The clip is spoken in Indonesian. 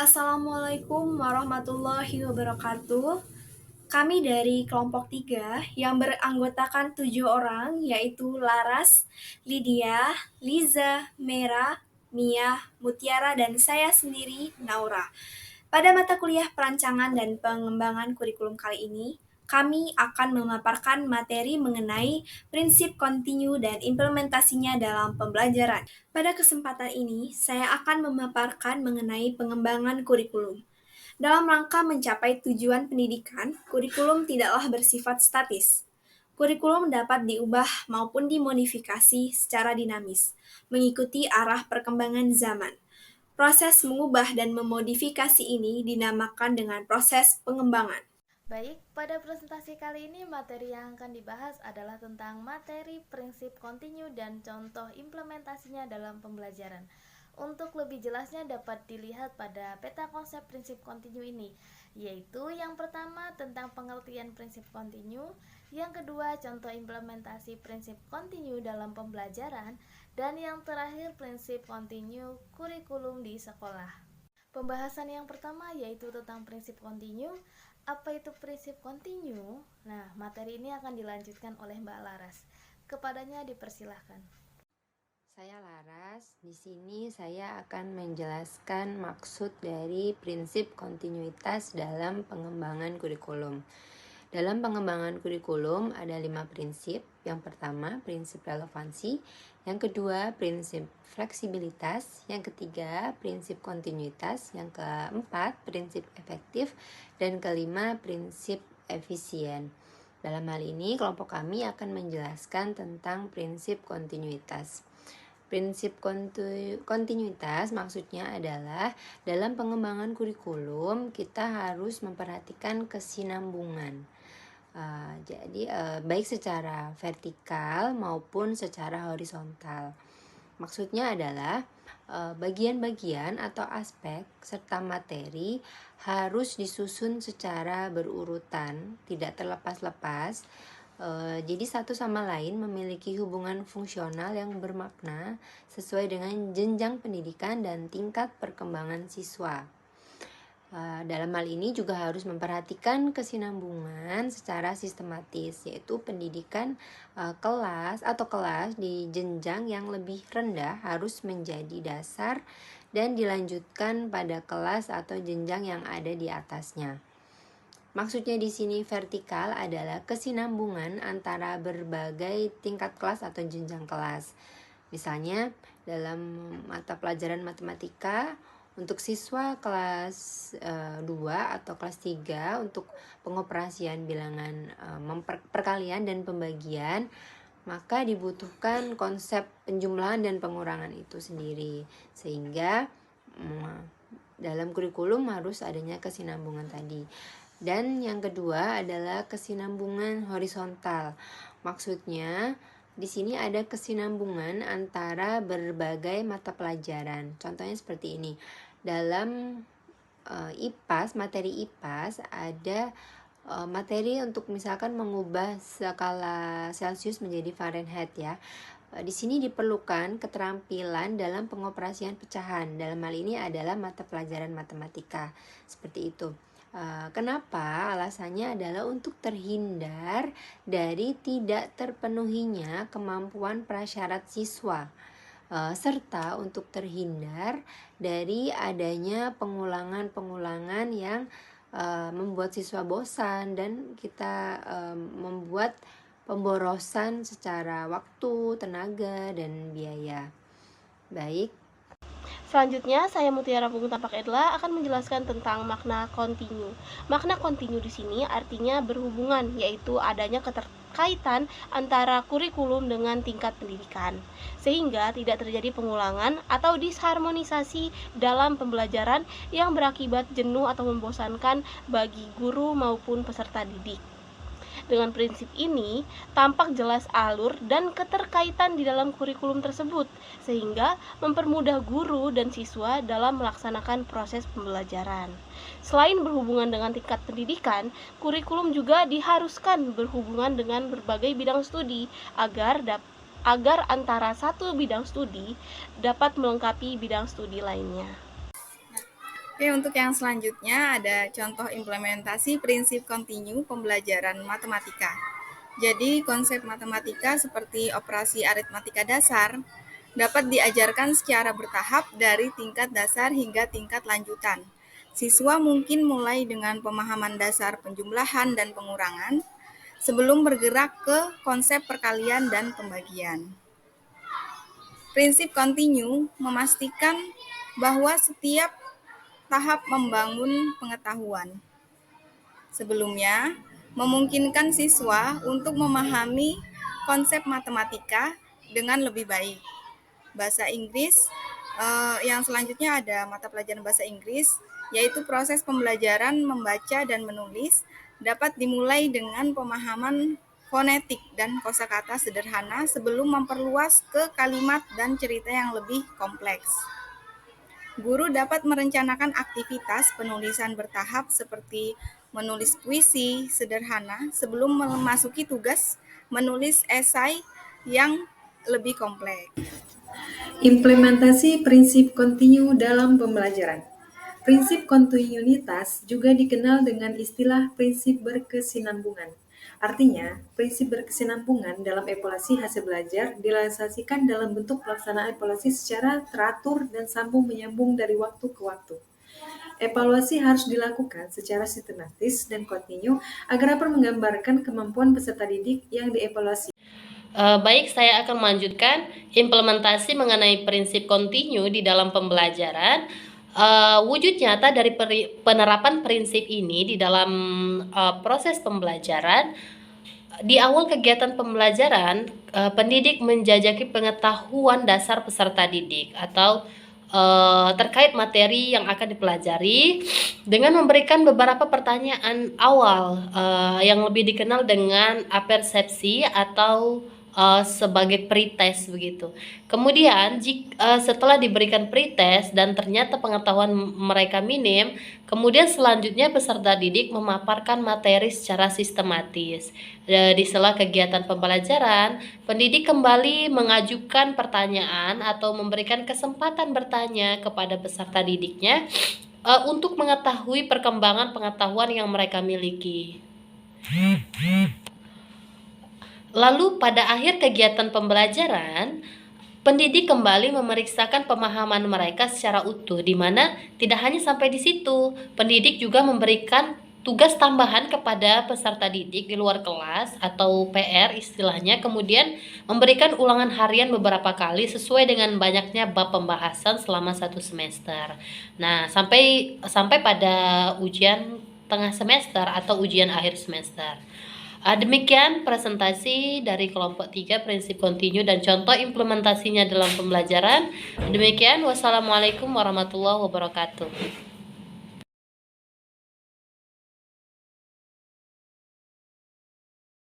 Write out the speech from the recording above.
Assalamualaikum warahmatullahi wabarakatuh. Kami dari kelompok 3 yang beranggotakan 7 orang, yaitu Laras, Lydia, Liza, Mera, Mia, Mutiara, dan saya sendiri, Naura. Pada mata kuliah perancangan dan pengembangan kurikulum kali ini, kami akan memaparkan materi mengenai prinsip kontinu dan implementasinya dalam pembelajaran. Pada kesempatan ini, saya akan memaparkan mengenai pengembangan kurikulum. Dalam rangka mencapai tujuan pendidikan, kurikulum tidaklah bersifat statis. Kurikulum dapat diubah maupun dimodifikasi secara dinamis, mengikuti arah perkembangan zaman. Proses mengubah dan memodifikasi ini dinamakan dengan proses pengembangan. Baik, pada presentasi kali ini materi yang akan dibahas adalah tentang materi prinsip kontinu dan contoh implementasinya dalam pembelajaran. Untuk lebih jelasnya dapat dilihat pada peta konsep prinsip kontinu ini, yaitu yang pertama tentang pengertian prinsip kontinu, yang kedua contoh implementasi prinsip kontinu dalam pembelajaran, dan yang terakhir prinsip kontinu kurikulum di sekolah. Pembahasan yang pertama yaitu tentang prinsip kontinu. Apa itu prinsip kontinu? Nah, materi ini akan dilanjutkan oleh Mbak Laras. Kepadanya dipersilahkan. Saya Laras. Di sini saya akan menjelaskan maksud dari prinsip kontinuitas dalam pengembangan kurikulum. Dalam pengembangan kurikulum ada 5 prinsip. Yang pertama, prinsip relevansi. Yang kedua, prinsip fleksibilitas. Yang ketiga, prinsip kontinuitas. Yang keempat, prinsip efektif. Dan kelima, prinsip efisien. Dalam hal ini, kelompok kami akan menjelaskan tentang prinsip kontinuitas. Prinsip kontinuitas maksudnya adalah dalam pengembangan kurikulum kita harus memperhatikan kesinambungan. Jadi baik secara vertikal maupun secara horizontal. Maksudnya adalah bagian-bagian atau aspek serta materi harus disusun secara berurutan, tidak terlepas-lepas. Jadi satu sama lain memiliki hubungan fungsional yang bermakna sesuai dengan jenjang pendidikan dan tingkat perkembangan siswa. Dalam hal ini juga harus memperhatikan kesinambungan secara sistematis, yaitu pendidikan kelas di jenjang yang lebih rendah harus menjadi dasar dan dilanjutkan pada kelas atau jenjang yang ada di atasnya. Maksudnya di sini vertikal adalah kesinambungan antara berbagai tingkat kelas atau jenjang kelas. Misalnya dalam mata pelajaran matematika untuk siswa kelas 2 atau kelas 3 untuk pengoperasian bilangan perkalian dan pembagian, maka dibutuhkan konsep penjumlahan dan pengurangan itu sendiri. Sehingga dalam kurikulum harus adanya kesinambungan tadi. Dan yang kedua adalah kesinambungan horizontal. Maksudnya di sini ada kesinambungan antara berbagai mata pelajaran. Contohnya seperti ini. Dalam IPAS, materi IPAS ada materi untuk misalkan mengubah skala Celsius menjadi Fahrenheit ya. Di sini diperlukan keterampilan dalam pengoperasian pecahan. Dalam hal ini adalah mata pelajaran matematika. Seperti itu. Kenapa? Alasannya adalah untuk terhindar dari tidak terpenuhinya kemampuan prasyarat siswa, serta untuk terhindar dari adanya pengulangan-pengulangan yang membuat siswa bosan dan kita membuat pemborosan secara waktu, tenaga, dan biaya. Baik. Selanjutnya, saya Mutiara Pugu Tapak Edla akan menjelaskan tentang makna kontinu. Makna kontinu di sini artinya berhubungan, yaitu adanya keterkaitan antara kurikulum dengan tingkat pendidikan, sehingga tidak terjadi pengulangan atau disharmonisasi dalam pembelajaran yang berakibat jenuh atau membosankan bagi guru maupun peserta didik. Dengan prinsip ini, tampak jelas alur dan keterkaitan di dalam kurikulum tersebut, sehingga mempermudah guru dan siswa dalam melaksanakan proses pembelajaran. Selain berhubungan dengan tingkat pendidikan, kurikulum juga diharuskan berhubungan dengan berbagai bidang studi agar antara satu bidang studi dapat melengkapi bidang studi lainnya. Oke, untuk yang selanjutnya ada contoh implementasi prinsip kontinu pembelajaran matematika. Jadi, konsep matematika seperti operasi aritmatika dasar dapat diajarkan secara bertahap dari tingkat dasar hingga tingkat lanjutan. Siswa mungkin mulai dengan pemahaman dasar penjumlahan dan pengurangan sebelum bergerak ke konsep perkalian dan pembagian. Prinsip kontinu memastikan bahwa setiap tahap membangun pengetahuan. Sebelumnya, memungkinkan siswa untuk memahami konsep matematika dengan lebih baik. Bahasa Inggris, yang selanjutnya ada mata pelajaran bahasa Inggris, yaitu proses pembelajaran membaca dan menulis dapat dimulai dengan pemahaman fonetik dan kosakata sederhana sebelum memperluas ke kalimat dan cerita yang lebih kompleks. Guru dapat merencanakan aktivitas penulisan bertahap seperti menulis puisi sederhana sebelum memasuki tugas menulis esai yang lebih kompleks. Implementasi prinsip kontinu dalam pembelajaran. Prinsip kontinuitas juga dikenal dengan istilah prinsip berkesinambungan. Artinya, prinsip berkesinambungan dalam evaluasi hasil belajar direalisasikan dalam bentuk pelaksanaan evaluasi secara teratur dan sambung menyambung dari waktu ke waktu. Evaluasi harus dilakukan secara sistematis dan kontinu agar dapat menggambarkan kemampuan peserta didik yang dievaluasi. Baik, saya akan melanjutkan implementasi mengenai prinsip kontinu di dalam pembelajaran. Wujud nyata dari penerapan prinsip ini di dalam proses pembelajaran. Di awal kegiatan pembelajaran, pendidik menjajaki pengetahuan dasar peserta didik atau terkait materi yang akan dipelajari dengan memberikan beberapa pertanyaan awal yang lebih dikenal dengan apersepsi atau sebagai pretest begitu. Kemudian setelah diberikan pretest dan ternyata pengetahuan mereka minim, kemudian selanjutnya peserta didik memaparkan materi secara sistematis. Di sela kegiatan pembelajaran, pendidik kembali mengajukan pertanyaan atau memberikan kesempatan bertanya kepada peserta didiknya untuk mengetahui perkembangan pengetahuan yang mereka miliki. Lalu pada akhir kegiatan pembelajaran, pendidik kembali memeriksakan pemahaman mereka secara utuh, di mana tidak hanya sampai di situ, pendidik juga memberikan tugas tambahan kepada peserta didik di luar kelas atau PR istilahnya, kemudian memberikan ulangan harian beberapa kali sesuai dengan banyaknya bab pembahasan selama 1 semester. Nah, sampai pada ujian tengah semester atau ujian akhir semester. Demikian presentasi dari kelompok 3 prinsip kontinu dan contoh implementasinya dalam pembelajaran. Demikian, wassalamualaikum warahmatullahi wabarakatuh.